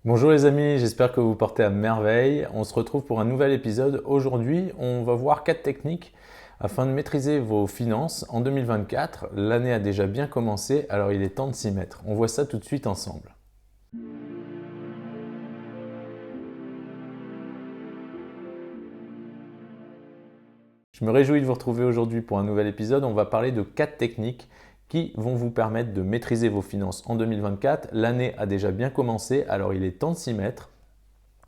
Bonjour les amis, j'espère que vous portez à merveille. On se retrouve pour un nouvel épisode. Aujourd'hui, on va voir 4 techniques afin de maîtriser vos finances en 2024. L'année a déjà bien commencé, alors il est temps de s'y mettre. On voit ça tout de suite ensemble. Je me réjouis de vous retrouver aujourd'hui pour un nouvel épisode. On va parler de 4 techniques qui vont vous permettre de maîtriser vos finances en 2024. L'année a déjà bien commencé, alors il est temps de s'y mettre.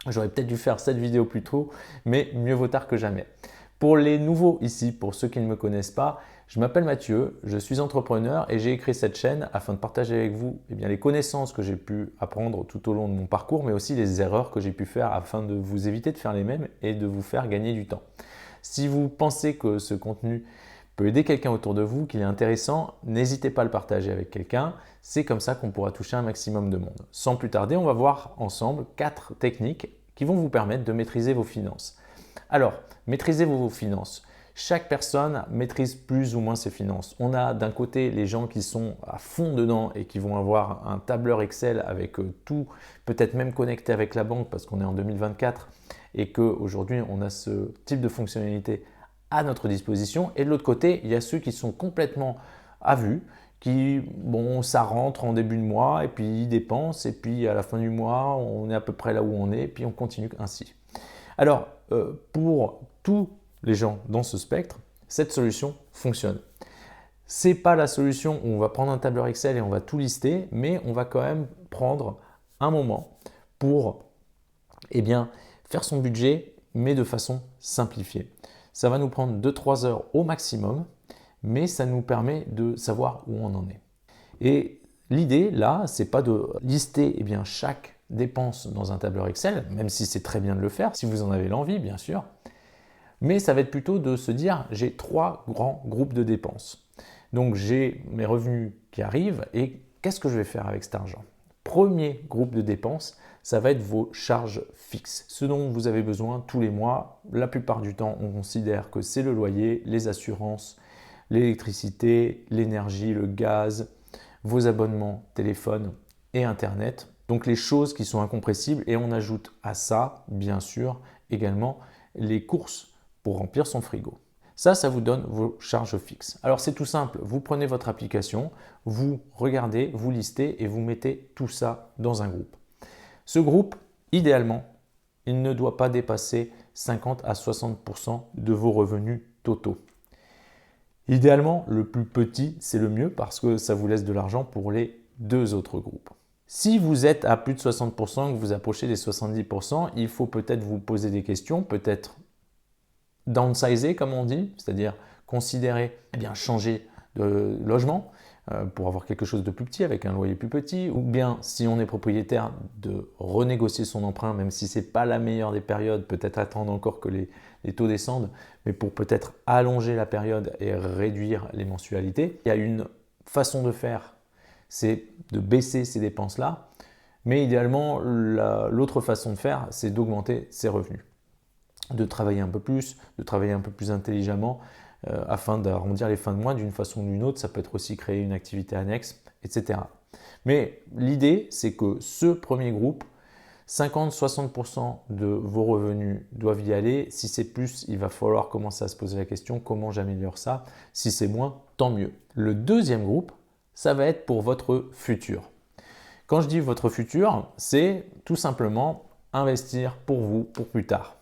J'aurais peut-être dû faire cette vidéo plus tôt, mais mieux vaut tard que jamais. Pour les nouveaux ici, pour ceux qui ne me connaissent pas, je m'appelle Mathieu, je suis entrepreneur et j'ai créé cette chaîne afin de partager avec vous les connaissances que j'ai pu apprendre tout au long de mon parcours, mais aussi les erreurs que j'ai pu faire afin de vous éviter de faire les mêmes et de vous faire gagner du temps. Si vous pensez que ce contenu peut aider quelqu'un autour de vous, qu'il est intéressant, n'hésitez pas à le partager avec quelqu'un. C'est comme ça qu'on pourra toucher un maximum de monde. Sans plus tarder, on va voir ensemble 4 techniques qui vont vous permettre de maîtriser vos finances. Alors, maîtrisez vos finances. Chaque personne maîtrise plus ou moins ses finances. On a d'un côté les gens qui sont à fond dedans et qui vont avoir un tableur Excel avec tout, peut-être même connecté avec la banque parce qu'on est en 2024 et qu'aujourd'hui on a ce type de fonctionnalité à notre disposition. Et de l'autre côté, il y a ceux qui sont complètement à vue, qui, bon, ça rentre en début de mois et puis ils dépensent et puis à la fin du mois, on est à peu près là où on est et puis on continue ainsi. Alors, pour tous les gens dans ce spectre, cette solution fonctionne. Ce n'est pas la solution où on va prendre un tableur Excel et on va tout lister, mais on va quand même prendre un moment pour faire son budget, mais de façon simplifiée. Ça va nous prendre 2-3 heures au maximum, mais ça nous permet de savoir où on en est. Et l'idée là, c'est pas de lister chaque dépense dans un tableur Excel, même si c'est très bien de le faire, si vous en avez l'envie bien sûr, mais ça va être plutôt de se dire j'ai 3 grands groupes de dépenses. Donc j'ai mes revenus qui arrivent et qu'est-ce que je vais faire avec cet argent? Premier groupe de dépenses, ça va être vos charges fixes, ce dont vous avez besoin tous les mois. La plupart du temps, on considère que c'est le loyer, les assurances, l'électricité, l'énergie, le gaz, vos abonnements téléphone et Internet. Donc les choses qui sont incompressibles et on ajoute à ça, bien sûr, également les courses pour remplir son frigo. Ça vous donne vos charges fixes. Alors c'est tout simple, vous prenez votre application, vous regardez, vous listez et vous mettez tout ça dans un groupe. Ce groupe, idéalement, il ne doit pas dépasser 50 à 60% de vos revenus totaux. Idéalement, le plus petit, c'est le mieux parce que ça vous laisse de l'argent pour les 2 autres groupes. Si vous êtes à plus de 60% et que vous approchez des 70%, il faut peut-être vous poser des questions, peut-être downsizer comme on dit, c'est-à-dire considérer changer de logement pour avoir quelque chose de plus petit avec un loyer plus petit, ou bien si on est propriétaire de renégocier son emprunt même si ce n'est pas la meilleure des périodes, peut-être attendre encore que les taux descendent, mais pour peut-être allonger la période et réduire les mensualités. Il y a une façon de faire, c'est de baisser ces dépenses-là, mais idéalement l'autre façon de faire, c'est d'augmenter ses revenus, de travailler un peu plus, de travailler un peu plus intelligemment afin d'arrondir les fins de mois d'une façon ou d'une autre. Ça peut être aussi créer une activité annexe, etc. Mais l'idée, c'est que ce premier groupe, 50-60% de vos revenus doivent y aller. Si c'est plus, il va falloir commencer à se poser la question comment j'améliore ça. Si c'est moins, tant mieux. Le deuxième groupe, ça va être pour votre futur. Quand je dis votre futur, c'est tout simplement investir pour vous, pour plus tard.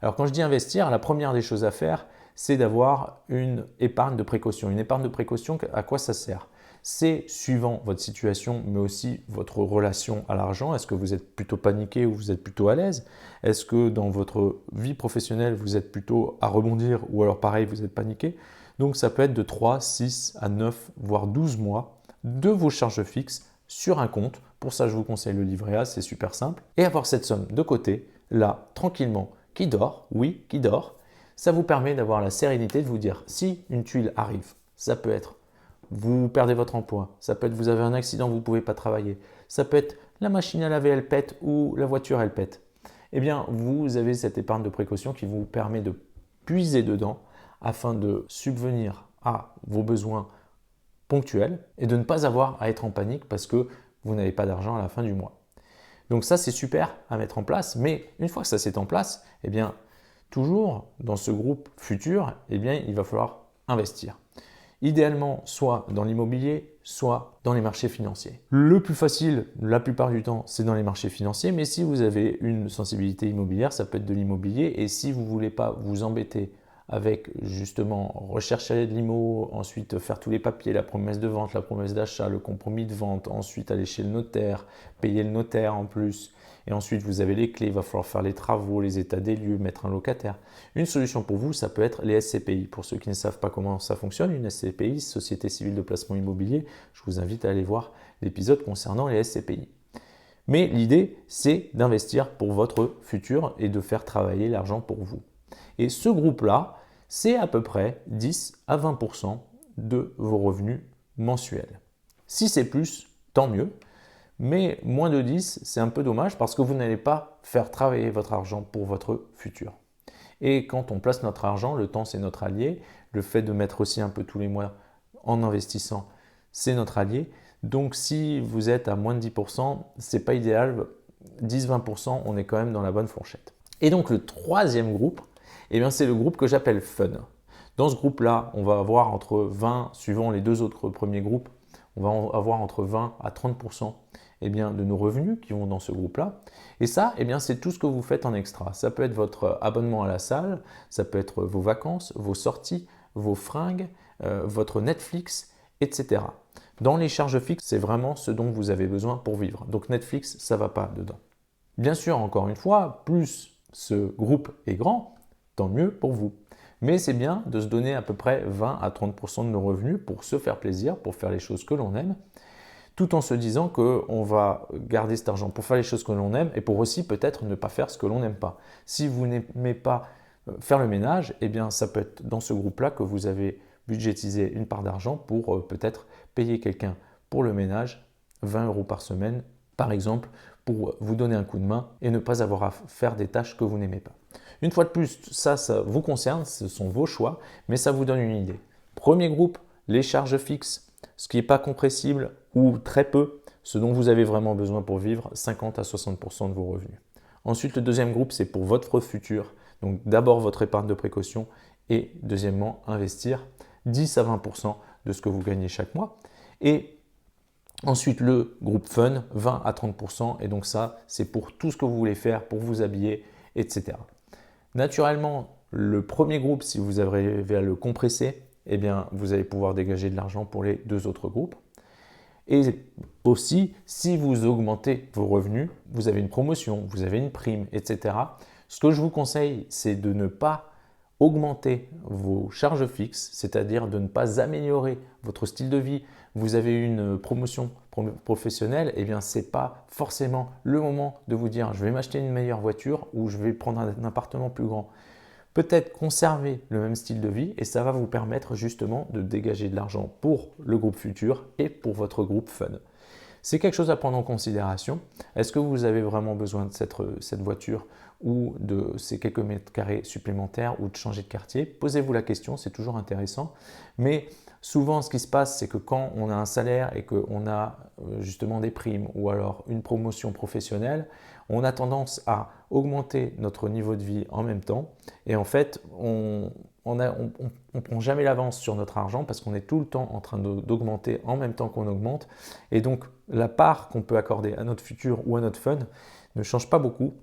Alors quand je dis investir, la première des choses à faire, c'est d'avoir une épargne de précaution. Une épargne de précaution, à quoi ça sert? C'est suivant votre situation, mais aussi votre relation à l'argent. Est-ce que vous êtes plutôt paniqué ou vous êtes plutôt à l'aise? Est-ce que dans votre vie professionnelle, vous êtes plutôt à rebondir ou alors pareil, vous êtes paniqué? Donc ça peut être de 3, 6 à 9, voire 12 mois de vos charges fixes sur un compte. Pour ça, je vous conseille le livret A, c'est super simple. Et avoir cette somme de côté, là, tranquillement, qui dort, oui, qui dort, ça vous permet d'avoir la sérénité de vous dire si une tuile arrive, ça peut être vous perdez votre emploi, ça peut être vous avez un accident, vous ne pouvez pas travailler, ça peut être la machine à laver elle pète ou la voiture elle pète. Eh bien, vous avez cette épargne de précaution qui vous permet de puiser dedans afin de subvenir à vos besoins ponctuels et de ne pas avoir à être en panique parce que vous n'avez pas d'argent à la fin du mois. Donc ça, c'est super à mettre en place, mais une fois que ça s'est en place, eh bien, toujours dans ce groupe futur, eh bien, il va falloir investir. Idéalement, soit dans l'immobilier, soit dans les marchés financiers. Le plus facile, la plupart du temps, c'est dans les marchés financiers, mais si vous avez une sensibilité immobilière, ça peut être de l'immobilier. Et si vous ne voulez pas vous embêter avec justement rechercher de l'IMO, ensuite faire tous les papiers, la promesse de vente, la promesse d'achat, le compromis de vente, ensuite aller chez le notaire, payer le notaire en plus, et ensuite vous avez les clés, il va falloir faire les travaux, les états des lieux, mettre un locataire. Une solution pour vous, ça peut être les SCPI. Pour ceux qui ne savent pas comment ça fonctionne, une SCPI, Société Civile de Placement Immobilier, je vous invite à aller voir l'épisode concernant les SCPI. Mais l'idée, c'est d'investir pour votre futur et de faire travailler l'argent pour vous. Et ce groupe-là, c'est à peu près 10 à 20% de vos revenus mensuels. Si c'est plus, tant mieux. Mais moins de 10, c'est un peu dommage parce que vous n'allez pas faire travailler votre argent pour votre futur. Et quand on place notre argent, le temps c'est notre allié. Le fait de mettre aussi un peu tous les mois en investissant, c'est notre allié. Donc si vous êtes à moins de 10%, ce n'est pas idéal. 10-20%, on est quand même dans la bonne fourchette. Et donc le troisième groupe, eh bien, c'est le groupe que j'appelle Fun. Dans ce groupe-là, on va avoir entre 20, suivant les deux autres premiers groupes, on va avoir entre 20 à 30% eh bien, de nos revenus qui vont dans ce groupe-là. Et ça, eh bien, c'est tout ce que vous faites en extra. Ça peut être votre abonnement à la salle, ça peut être vos vacances, vos sorties, vos fringues, votre Netflix, etc. Dans les charges fixes, c'est vraiment ce dont vous avez besoin pour vivre. Donc Netflix, ça ne va pas dedans. Bien sûr, encore une fois, plus ce groupe est grand, tant mieux pour vous. Mais c'est bien de se donner à peu près 20 à 30% de nos revenus pour se faire plaisir, pour faire les choses que l'on aime, tout en se disant qu'on va garder cet argent pour faire les choses que l'on aime et pour aussi peut-être ne pas faire ce que l'on n'aime pas. Si vous n'aimez pas faire le ménage, eh bien ça peut être dans ce groupe-là que vous avez budgétisé une part d'argent pour peut-être payer quelqu'un pour le ménage, 20 € par semaine par exemple, pour vous donner un coup de main et ne pas avoir à faire des tâches que vous n'aimez pas. Une fois de plus, ça vous concerne, ce sont vos choix, mais ça vous donne une idée. Premier groupe, les charges fixes, ce qui n'est pas compressible ou très peu, ce dont vous avez vraiment besoin pour vivre, 50 à 60% de vos revenus. Ensuite, le deuxième groupe, c'est pour votre futur. Donc d'abord votre épargne de précaution et deuxièmement, investir 10 à 20% de ce que vous gagnez chaque mois. Et ensuite, le groupe Fun, 20 à 30%. Et donc ça, c'est pour tout ce que vous voulez faire, pour vous habiller, etc. Naturellement, le premier groupe, si vous arrivez à le compresser, eh bien, vous allez pouvoir dégager de l'argent pour les deux autres groupes. Et aussi, si vous augmentez vos revenus, vous avez une promotion, vous avez une prime, etc. Ce que je vous conseille, c'est de ne pas augmenter vos charges fixes, c'est-à-dire de ne pas améliorer votre style de vie. Vous avez une promotion professionnelle, eh bien, ce n'est pas forcément le moment de vous dire je vais m'acheter une meilleure voiture ou je vais prendre un appartement plus grand. Peut-être conserver le même style de vie et ça va vous permettre justement de dégager de l'argent pour le groupe futur et pour votre groupe Fun. C'est quelque chose à prendre en considération. Est-ce que vous avez vraiment besoin de cette voiture ou de ces quelques mètres carrés supplémentaires ou de changer de quartier? Posez-vous la question, c'est toujours intéressant. Mais souvent, ce qui se passe, c'est que quand on a un salaire et qu'on a justement des primes ou alors une promotion professionnelle, on a tendance à augmenter notre niveau de vie en même temps. Et en fait, on ne prend jamais l'avance sur notre argent parce qu'on est tout le temps en train d'augmenter en même temps qu'on augmente. Et donc, la part qu'on peut accorder à notre futur ou à notre fun ne change pas beaucoup.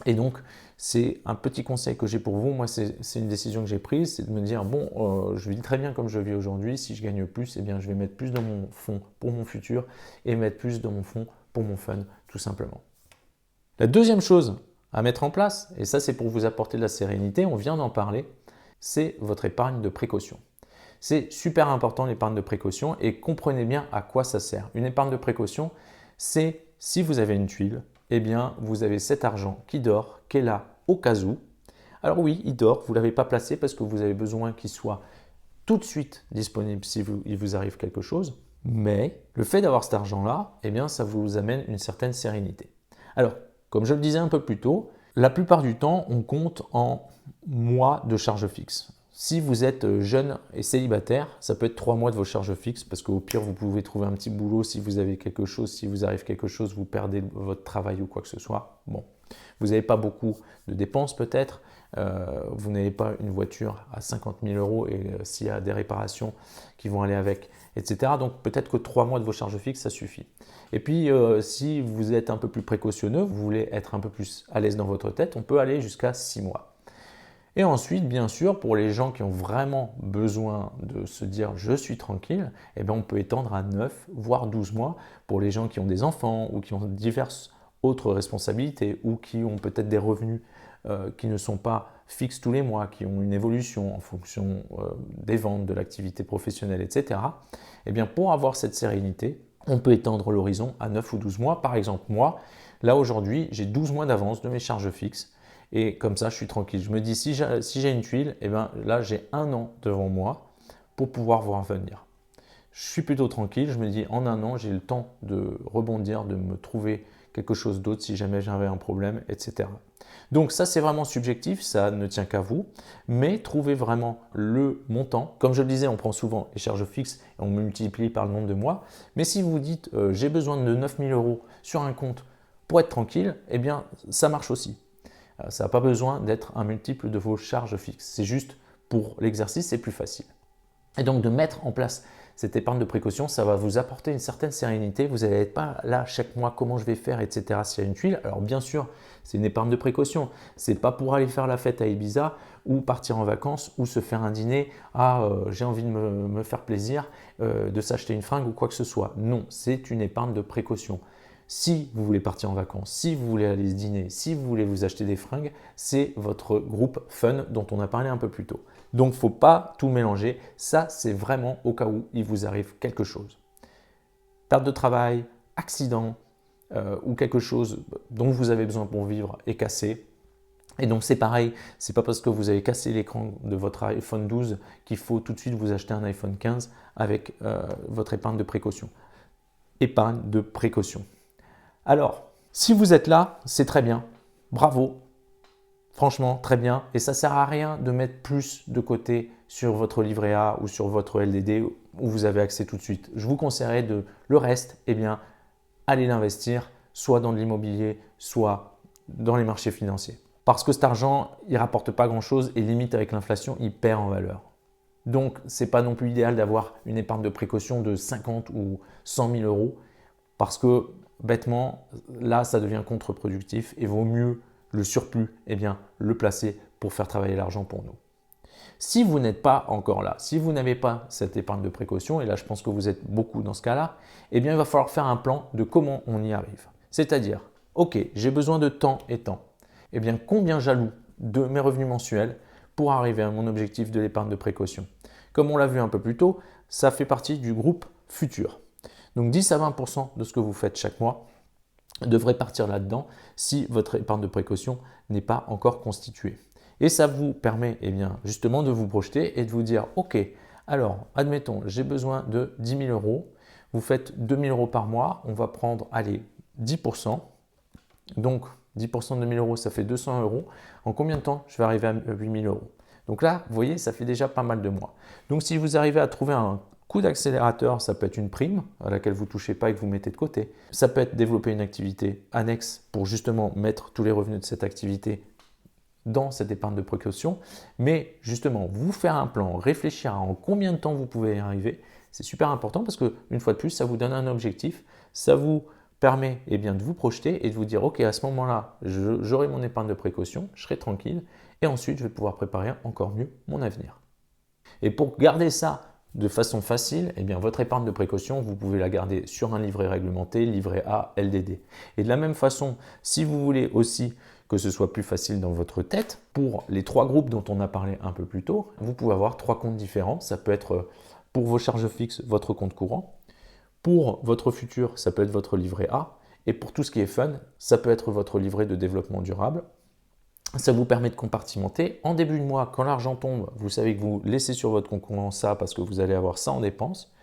Et donc, c'est un petit conseil que j'ai pour vous. Moi, c'est une décision que j'ai prise, c'est de me dire, bon, je vis très bien comme je vis aujourd'hui. Si je gagne plus, eh bien, je vais mettre plus dans mon fonds pour mon futur et mettre plus dans mon fonds pour mon fun, tout simplement. La deuxième chose à mettre en place, et ça c'est pour vous apporter de la sérénité, on vient d'en parler, c'est votre épargne de précaution. C'est super important l'épargne de précaution et comprenez bien à quoi ça sert. Une épargne de précaution, c'est si vous avez une tuile, eh bien vous avez cet argent qui dort, qui est là au cas où. Alors oui, il dort, vous ne l'avez pas placé parce que vous avez besoin qu'il soit tout de suite disponible si il vous arrive quelque chose. Mais le fait d'avoir cet argent-là, eh bien ça vous amène une certaine sérénité. Alors, comme je le disais un peu plus tôt, la plupart du temps, on compte en mois de charges fixes. Si vous êtes jeune et célibataire, ça peut être 3 mois de vos charges fixes parce qu'au pire, vous pouvez trouver un petit boulot si vous avez quelque chose, si vous arrive quelque chose, vous perdez votre travail ou quoi que ce soit. Bon, vous n'avez pas beaucoup de dépenses peut-être, vous n'avez pas une voiture à 50 000 euros et s'il y a des réparations qui vont aller avec, etc. Donc peut-être que 3 mois de vos charges fixes, ça suffit. Et puis si vous êtes un peu plus précautionneux, vous voulez être un peu plus à l'aise dans votre tête, on peut aller jusqu'à 6 mois. Et ensuite, bien sûr, pour les gens qui ont vraiment besoin de se dire « je suis tranquille », eh bien, on peut étendre à 9 voire 12 mois pour les gens qui ont des enfants ou qui ont diverses autres responsabilités ou qui ont peut-être des revenus qui ne sont pas fixes tous les mois, qui ont une évolution en fonction des ventes, de l'activité professionnelle, etc. Eh bien, pour avoir cette sérénité, on peut étendre l'horizon à 9 ou 12 mois. Par exemple, moi, là aujourd'hui, j'ai 12 mois d'avance de mes charges fixes. Et comme ça, je suis tranquille. Je me dis, si j'ai une tuile, eh bien, là, j'ai 1 an devant moi pour pouvoir voir venir. Je suis plutôt tranquille. Je me dis, en 1 an, j'ai le temps de rebondir, de me trouver quelque chose d'autre si jamais j'avais un problème, etc. Donc ça, c'est vraiment subjectif, ça ne tient qu'à vous. Mais trouvez vraiment le montant. Comme je le disais, on prend souvent les charges fixes et on multiplie par le nombre de mois. Mais si vous dites, j'ai besoin de 9 000 euros sur un compte pour être tranquille, eh bien, ça marche aussi. Ça n'a pas besoin d'être un multiple de vos charges fixes. C'est juste pour l'exercice, c'est plus facile. Et donc de mettre en place cette épargne de précaution, ça va vous apporter une certaine sérénité. Vous n'allez être pas là chaque mois, comment je vais faire, etc. s'il y a une tuile. Alors bien sûr, c'est une épargne de précaution. Ce n'est pas pour aller faire la fête à Ibiza ou partir en vacances ou se faire un dîner. Ah, j'ai envie de me faire plaisir, de s'acheter une fringue ou quoi que ce soit. Non, c'est une épargne de précaution. Si vous voulez partir en vacances, si vous voulez aller dîner, si vous voulez vous acheter des fringues, c'est votre groupe fun dont on a parlé un peu plus tôt. Donc, il ne faut pas tout mélanger. Ça, c'est vraiment au cas où il vous arrive quelque chose. Perte de travail, accident ou quelque chose dont vous avez besoin pour vivre est cassé. Et donc, c'est pareil, ce n'est pas parce que vous avez cassé l'écran de votre iPhone 12 qu'il faut tout de suite vous acheter un iPhone 15 avec votre épargne de précaution. Épargne de précaution. Alors, si vous êtes là, c'est très bien. Bravo. Franchement, très bien. Et ça ne sert à rien de mettre plus de côté sur votre livret A ou sur votre LDD où vous avez accès tout de suite. Je vous conseillerais de le reste, eh bien, allez l'investir soit dans de l'immobilier, soit dans les marchés financiers. Parce que cet argent, il ne rapporte pas grand-chose et limite avec l'inflation, il perd en valeur. Donc, ce n'est pas non plus idéal d'avoir une épargne de précaution de 50 ou 100 000 euros parce que bêtement, là, ça devient contre-productif et vaut mieux le surplus, eh bien, le placer pour faire travailler l'argent pour nous. Si vous n'êtes pas encore là, si vous n'avez pas cette épargne de précaution, et là, je pense que vous êtes beaucoup dans ce cas-là, eh bien, il va falloir faire un plan de comment on y arrive. C'est-à-dire, ok, j'ai besoin de temps et temps. Eh bien, combien j'alloue de mes revenus mensuels pour arriver à mon objectif de l'épargne de précaution? Comme on l'a vu un peu plus tôt, ça fait partie du groupe futur. Donc 10 à 20% de ce que vous faites chaque mois devrait partir là-dedans si votre épargne de précaution n'est pas encore constituée. Et ça vous permet eh bien, justement de vous projeter et de vous dire « Ok, alors admettons, j'ai besoin de 10 000 euros. Vous faites 2 000 euros par mois. On va prendre, allez, 10%. Donc 10% de 2 000 euros, ça fait 200 euros. En combien de temps je vais arriver à 8 000 euros? Donc là, vous voyez, ça fait déjà pas mal de mois. Donc si vous arrivez à trouver un coup d'accélérateur, ça peut être une prime à laquelle vous ne touchez pas et que vous mettez de côté. Ça peut être développer une activité annexe pour justement mettre tous les revenus de cette activité dans cette épargne de précaution. Mais justement, vous faire un plan, réfléchir à en combien de temps vous pouvez y arriver, c'est super important parce qu'une fois de plus, ça vous donne un objectif, ça vous permet eh bien, de vous projeter et de vous dire « Ok, à ce moment-là, j'aurai mon épargne de précaution, je serai tranquille et ensuite, je vais pouvoir préparer encore mieux mon avenir. » Et pour garder ça de façon facile, eh bien, votre épargne de précaution, vous pouvez la garder sur un livret réglementé, livret A, LDD. Et de la même façon, si vous voulez aussi que ce soit plus facile dans votre tête, pour les 3 groupes dont on a parlé un peu plus tôt, vous pouvez avoir 3 comptes différents. Ça peut être pour vos charges fixes, votre compte courant. Pour votre futur, ça peut être votre livret A. Et pour tout ce qui est fun, ça peut être votre livret de développement durable. Ça vous permet de compartimenter. En début de mois, quand l'argent tombe, vous savez que vous laissez sur votre compte courant ça parce que vous allez avoir ça en dépenses.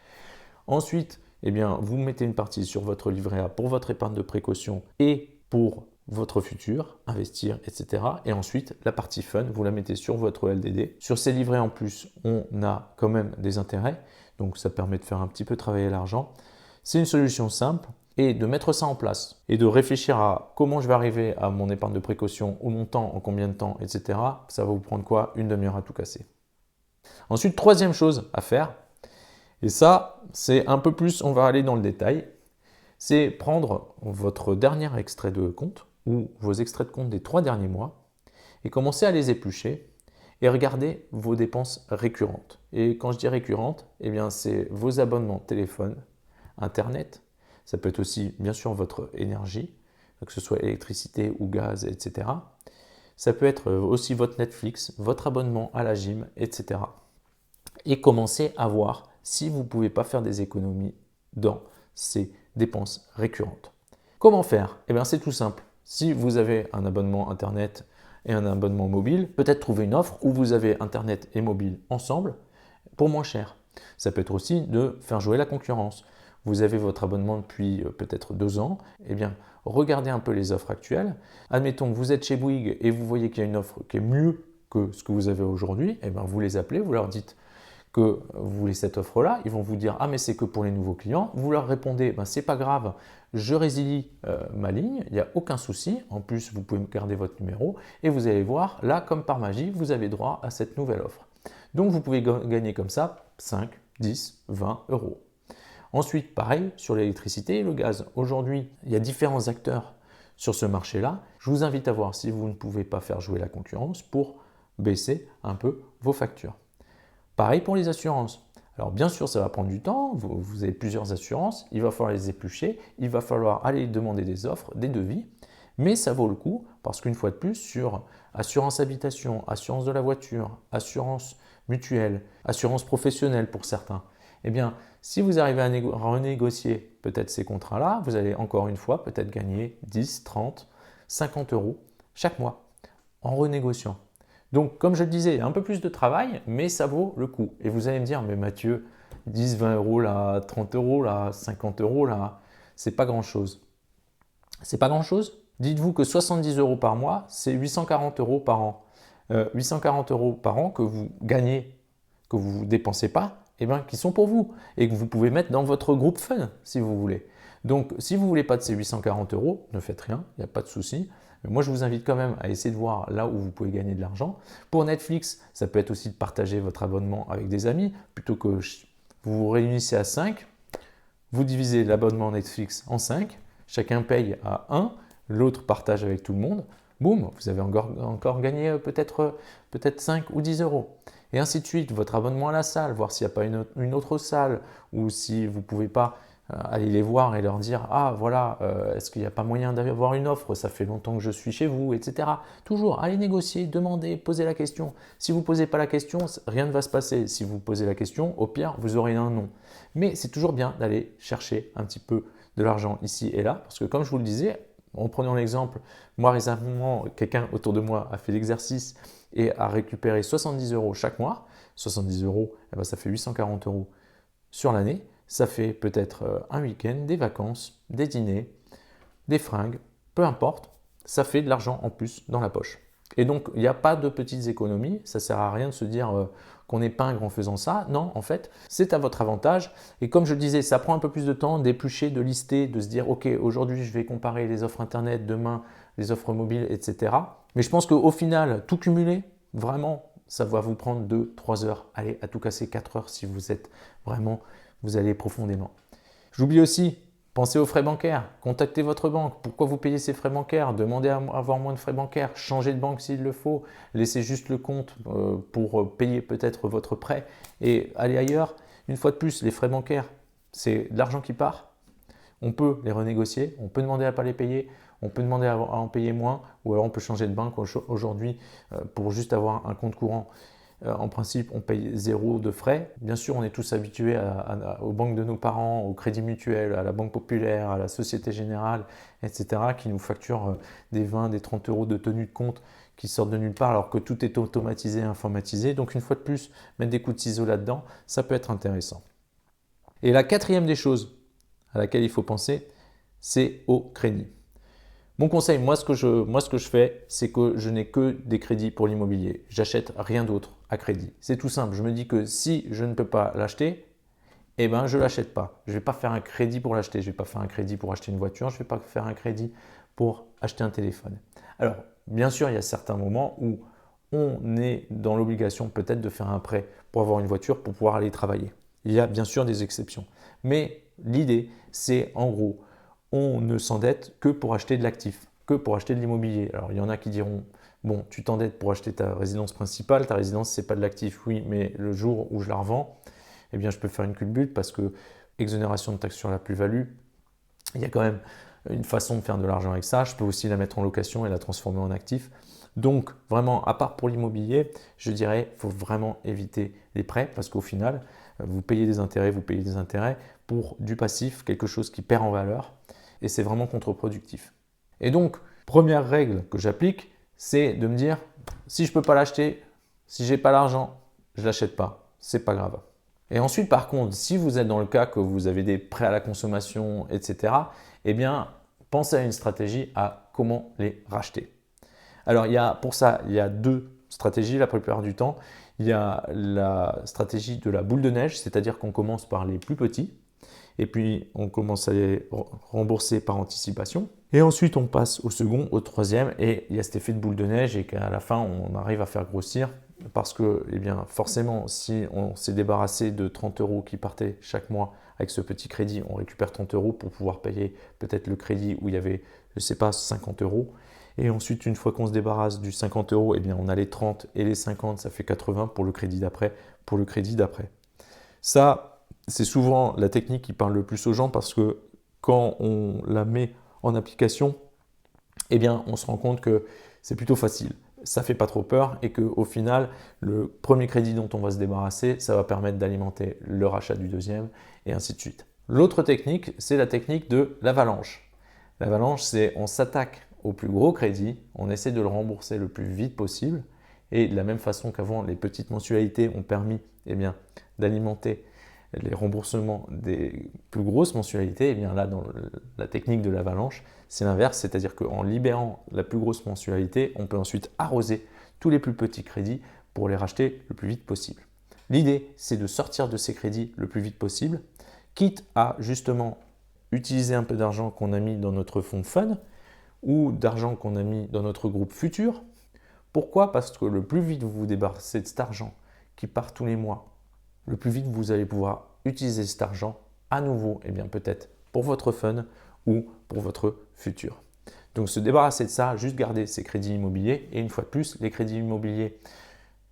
Ensuite, eh bien, vous mettez une partie sur votre livret A pour votre épargne de précaution et pour votre futur, investir, etc. Et ensuite, la partie fun, vous la mettez sur votre LDD. Sur ces livrets en plus, on a quand même des intérêts, donc ça permet de faire un petit peu travailler l'argent. C'est une solution simple et de mettre ça en place et de réfléchir à comment je vais arriver à mon épargne de précaution, au montant, en combien de temps, etc. Ça va vous prendre quoi? Une demi-heure à tout casser. Ensuite, troisième chose à faire, et ça, c'est un peu plus, on va aller dans le détail, c'est prendre votre dernier extrait de compte ou vos extraits de compte des 3 derniers mois et commencer à les éplucher et regarder vos dépenses récurrentes. Et quand je dis récurrentes, eh bien c'est vos abonnements téléphone, internet, ça peut être aussi bien sûr votre énergie, que ce soit électricité ou gaz, etc. Ça peut être aussi votre Netflix, votre abonnement à la gym, etc. Et commencer à voir si vous ne pouvez pas faire des économies dans ces dépenses récurrentes. Comment faire? Eh bien c'est tout simple. Si vous avez un abonnement Internet et un abonnement mobile, peut-être trouver une offre où vous avez Internet et mobile ensemble pour moins cher. Ça peut être aussi de faire jouer la concurrence. Vous avez votre abonnement depuis peut-être 2 ans, eh bien regardez un peu les offres actuelles. Admettons que vous êtes chez Bouygues et vous voyez qu'il y a une offre qui est mieux que ce que vous avez aujourd'hui, eh bien vous les appelez, vous leur dites que vous voulez cette offre-là, ils vont vous dire « Ah mais c'est que pour les nouveaux clients ». Vous leur répondez « C'est pas grave, je résilie ma ligne, il n'y a aucun souci. En plus, vous pouvez garder votre numéro et vous allez voir, là, comme par magie, vous avez droit à cette nouvelle offre. » Donc vous pouvez gagner comme ça 5, 10, 20 euros. Ensuite, pareil, sur l'électricité et le gaz. Aujourd'hui, il y a différents acteurs sur ce marché-là. Je vous invite à voir si vous ne pouvez pas faire jouer la concurrence pour baisser un peu vos factures. Pareil pour les assurances. Alors bien sûr, ça va prendre du temps, vous avez plusieurs assurances, il va falloir les éplucher, il va falloir aller demander des offres, des devis, mais ça vaut le coup parce qu'une fois de plus, sur assurance habitation, assurance de la voiture, assurance mutuelle, assurance professionnelle pour certains, eh bien, si vous arrivez à renégocier peut-être ces contrats-là, vous allez encore une fois peut-être gagner 10, 30, 50 euros chaque mois en renégociant. Donc, comme je le disais, un peu plus de travail, mais ça vaut le coup. Et vous allez me dire, mais Mathieu, 10, 20 euros là, 30 euros là, 50 euros là, c'est pas grand-chose. C'est pas grand-chose? Dites-vous que 70 euros par mois, c'est 840 euros par an. 840 euros par an que vous gagnez, que vous ne dépensez pas, eh bien, qui sont pour vous et que vous pouvez mettre dans votre groupe fun si vous voulez. Donc, si vous ne voulez pas de ces 840 euros, ne faites rien, il n'y a pas de souci. Mais moi, je vous invite quand même à essayer de voir là où vous pouvez gagner de l'argent. Pour Netflix, ça peut être aussi de partager votre abonnement avec des amis. Plutôt que vous vous réunissez à 5, vous divisez l'abonnement Netflix en 5, chacun paye à 1, l'autre partage avec tout le monde. Boum, vous avez encore gagné peut-être 5 ou 10 euros. Et ainsi de suite, votre abonnement à la salle, voir s'il n'y a pas une autre salle ou si vous ne pouvez pas aller les voir et leur dire « Ah voilà, est-ce qu'il n'y a pas moyen d'avoir une offre? Ça fait longtemps que je suis chez vous, etc. » Toujours, allez négocier, demander, poser la question. Si vous ne posez pas la question, rien ne va se passer. Si vous posez la question, au pire, vous aurez un non. Mais c'est toujours bien d'aller chercher un petit peu de l'argent ici et là, parce que comme je vous le disais, en prenant l'exemple, moi récemment, quelqu'un autour de moi a fait l'exercice et a récupéré 70 euros chaque mois. 70 euros, eh ben, ça fait 840 euros sur l'année. Ça fait peut-être un week-end, des vacances, des dîners, des fringues, peu importe, ça fait de l'argent en plus dans la poche. Et donc, il n'y a pas de petites économies, ça ne sert à rien de se dire qu'on est pingre en faisant ça. Non, en fait, c'est à votre avantage. Et comme je le disais, ça prend un peu plus de temps d'éplucher, de lister, de se dire, OK, aujourd'hui, je vais comparer les offres Internet, demain, les offres mobiles, etc. Mais je pense qu'au final, tout cumulé, vraiment, ça va vous prendre 2-3 heures. Allez, à tout casser 4 heures si vous êtes vraiment, vous allez profondément. J'oublie aussi, pensez aux frais bancaires. Contactez votre banque. Pourquoi vous payez ces frais bancaires? Demandez à avoir moins de frais bancaires. Changez de banque s'il le faut. Laissez juste le compte pour payer peut-être votre prêt et allez ailleurs. Une fois de plus, les frais bancaires, c'est de l'argent qui part. On peut les renégocier. On peut demander à ne pas les payer. On peut demander à en payer moins. Ou alors on peut changer de banque aujourd'hui pour juste avoir un compte courant. En principe, on paye 0 de frais. Bien sûr, on est tous habitués aux banques de nos parents, au Crédit Mutuel, à la Banque Populaire, à la Société Générale, etc., qui nous facturent des 20, des 30 euros de tenue de compte qui sortent de nulle part alors que tout est automatisé, informatisé. Donc, une fois de plus, mettre des coups de ciseaux là-dedans, ça peut être intéressant. Et la quatrième des choses à laquelle il faut penser, c'est au crédit. Mon conseil, moi ce que je fais, c'est que je n'ai que des crédits pour l'immobilier. J'achète rien d'autre à crédit. C'est tout simple. Je me dis que si je ne peux pas l'acheter, eh ben, je ne l'achète pas. Je ne vais pas faire un crédit pour l'acheter. Je ne vais pas faire un crédit pour acheter une voiture. Je ne vais pas faire un crédit pour acheter un téléphone. Alors, bien sûr, il y a certains moments où on est dans l'obligation peut-être de faire un prêt pour avoir une voiture pour pouvoir aller travailler. Il y a bien sûr des exceptions. Mais l'idée, c'est en gros, on ne s'endette que pour acheter de l'actif, que pour acheter de l'immobilier. Alors, il y en a qui diront, bon, tu t'endettes pour acheter ta résidence principale, ta résidence, ce n'est pas de l'actif, oui, mais le jour où je la revends, eh bien, je peux faire une culbute parce que exonération de taxe sur la plus-value, il y a quand même une façon de faire de l'argent avec ça. Je peux aussi la mettre en location et la transformer en actif. Donc, vraiment, à part pour l'immobilier, je dirais qu'il faut vraiment éviter les prêts parce qu'au final, vous payez des intérêts pour du passif, quelque chose qui perd en valeur et c'est vraiment contre-productif. Et donc, première règle que j'applique, c'est de me dire si je ne peux pas l'acheter, si je n'ai pas l'argent, je ne l'achète pas, c'est pas grave. Et ensuite, par contre, si vous êtes dans le cas que vous avez des prêts à la consommation, etc., eh bien, pensez à une stratégie à comment les racheter. Alors, pour ça, il y a deux stratégies la plupart du temps. Il y a la stratégie de la boule de neige, c'est-à-dire qu'on commence par les plus petits, et puis on commence à les rembourser par anticipation. Et ensuite, on passe au second, au troisième, et il y a cet effet de boule de neige, et qu'à la fin, on arrive à faire grossir. Parce que, eh bien, forcément, si on s'est débarrassé de 30 € qui partaient chaque mois avec ce petit crédit, on récupère 30 € pour pouvoir payer peut-être le crédit où il y avait, je ne sais pas, 50 €. Et ensuite, une fois qu'on se débarrasse du 50 €, eh bien, on a les 30 et les 50, ça fait 80 pour le crédit d'après, Ça, c'est souvent la technique qui parle le plus aux gens parce que quand on la met en application, eh bien, on se rend compte que c'est plutôt facile. Ça ne fait pas trop peur et qu'au final, le premier crédit dont on va se débarrasser, ça va permettre d'alimenter le rachat du deuxième et ainsi de suite. L'autre technique, c'est la technique de l'avalanche. L'avalanche, c'est on s'attaque au plus gros crédit, on essaie de le rembourser le plus vite possible et de la même façon qu'avant, les petites mensualités ont permis d'alimenter les remboursements des plus grosses mensualités, et bien là, dans la technique de l'avalanche, c'est l'inverse, c'est-à-dire qu'en libérant la plus grosse mensualité, on peut ensuite arroser tous les plus petits crédits pour les racheter le plus vite possible. L'idée, c'est de sortir de ces crédits le plus vite possible, quitte à justement utiliser un peu d'argent qu'on a mis dans notre fonds fun ou d'argent qu'on a mis dans notre groupe futur. Pourquoi? Parce que le plus vite vous vous débarrassez de cet argent qui part tous les mois, le plus vite vous allez pouvoir utiliser cet argent à nouveau, et bien peut-être pour votre fun ou pour votre futur. Donc se débarrasser de ça, juste garder ces crédits immobiliers. Et une fois de plus, les crédits immobiliers,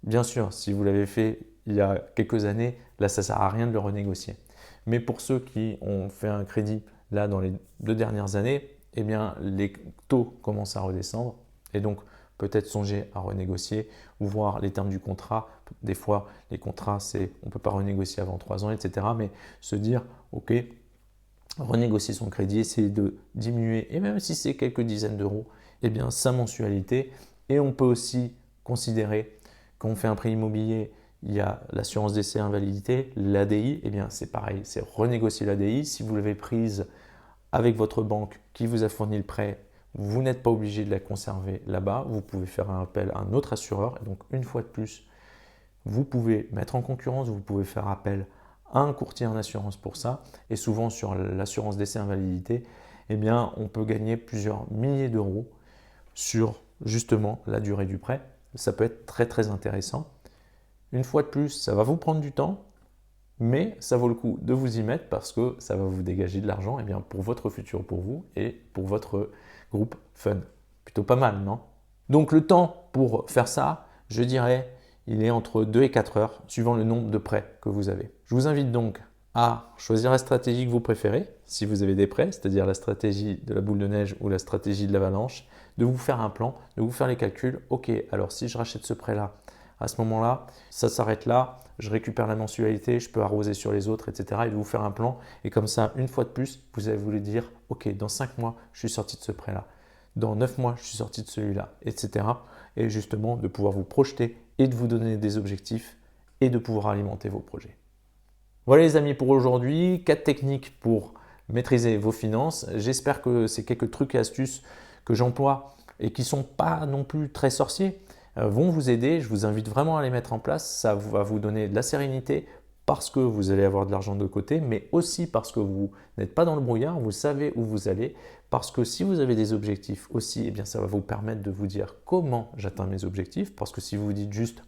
bien sûr, si vous l'avez fait il y a quelques années, là ça ne sert à rien de le renégocier. Mais pour ceux qui ont fait un crédit là dans les 2 dernières années, eh bien les taux commencent à redescendre et donc peut-être songer à renégocier ou voir les termes du contrat. Des fois, les contrats, on ne peut pas renégocier avant 3 ans, etc. Mais se dire, OK, renégocier son crédit, essayer de diminuer, et même si c'est quelques dizaines d'euros, eh bien sa mensualité. Et on peut aussi considérer, quand on fait un prêt immobilier, il y a l'assurance décès invalidité, l'ADI, eh bien c'est pareil, c'est renégocier l'ADI. Si vous l'avez prise avec votre banque qui vous a fourni le prêt, vous n'êtes pas obligé de la conserver là-bas. Vous pouvez faire un appel à un autre assureur. Et donc, une fois de plus, vous pouvez mettre en concurrence, vous pouvez faire appel à un courtier en assurance pour ça. Et souvent, sur l'assurance décès invalidité, eh bien, on peut gagner plusieurs milliers d'euros sur justement la durée du prêt. Ça peut être très, très intéressant. Une fois de plus, ça va vous prendre du temps, mais ça vaut le coup de vous y mettre parce que ça va vous dégager de l'argent pour votre futur, pour vous et pour votre groupe fun. Plutôt pas mal, non? Donc le temps pour faire ça, je dirais, il est entre 2 et 4 heures, suivant le nombre de prêts que vous avez. Je vous invite donc à choisir la stratégie que vous préférez, si vous avez des prêts, c'est-à-dire la stratégie de la boule de neige ou la stratégie de l'avalanche, de vous faire un plan, de vous faire les calculs. Ok, alors si je rachète ce prêt-là, à ce moment-là, ça s'arrête là, je récupère la mensualité, je peux arroser sur les autres, etc. et de vous faire un plan. Et comme ça, une fois de plus, vous allez vous dire, ok, dans 5 mois, je suis sorti de ce prêt-là. Dans 9 mois, je suis sorti de celui-là, etc. Et justement, de pouvoir vous projeter et de vous donner des objectifs et de pouvoir alimenter vos projets. Voilà les amis pour aujourd'hui, 4 techniques pour maîtriser vos finances. J'espère que ces quelques trucs et astuces que j'emploie et qui ne sont pas non plus très sorciers vont vous aider. Je vous invite vraiment à les mettre en place. Ça va vous donner de la sérénité parce que vous allez avoir de l'argent de côté, mais aussi parce que vous n'êtes pas dans le brouillard, vous savez où vous allez. Parce que si vous avez des objectifs aussi, eh bien, ça va vous permettre de vous dire comment j'atteins mes objectifs. Parce que si vous vous dites juste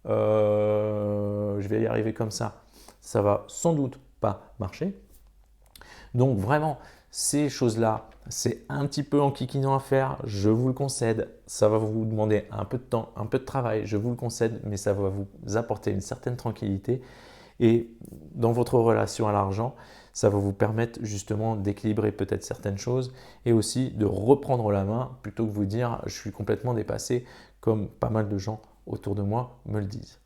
je vais y arriver comme ça va sans doute pas marcher. Donc vraiment, ces choses-là, c'est un petit peu enquiquinant à faire, je vous le concède. Ça va vous demander un peu de temps, un peu de travail, je vous le concède, mais ça va vous apporter une certaine tranquillité. Et dans votre relation à l'argent, ça va vous permettre justement d'équilibrer peut-être certaines choses et aussi de reprendre la main plutôt que vous dire je suis complètement dépassé comme pas mal de gens autour de moi me le disent.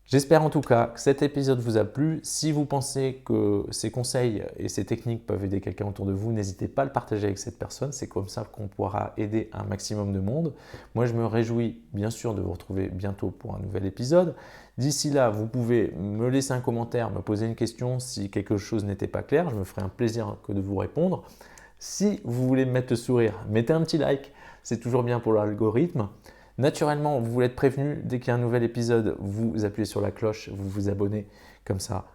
J'espère en tout cas que cet épisode vous a plu. Si vous pensez que ces conseils et ces techniques peuvent aider quelqu'un autour de vous, n'hésitez pas à le partager avec cette personne. C'est comme ça qu'on pourra aider un maximum de monde. Moi, je me réjouis bien sûr de vous retrouver bientôt pour un nouvel épisode. D'ici là, vous pouvez me laisser un commentaire, me poser une question si quelque chose n'était pas clair. Je me ferai un plaisir que de vous répondre. Si vous voulez me mettre le sourire, mettez un petit like. C'est toujours bien pour l'algorithme. Naturellement, vous voulez être prévenu dès qu'il y a un nouvel épisode, vous appuyez sur la cloche, vous vous abonnez, comme ça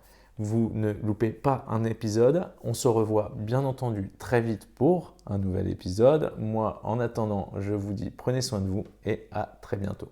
vous ne loupez pas un épisode. On se revoit bien entendu très vite pour un nouvel épisode. Moi, en attendant, je vous dis prenez soin de vous et à très bientôt.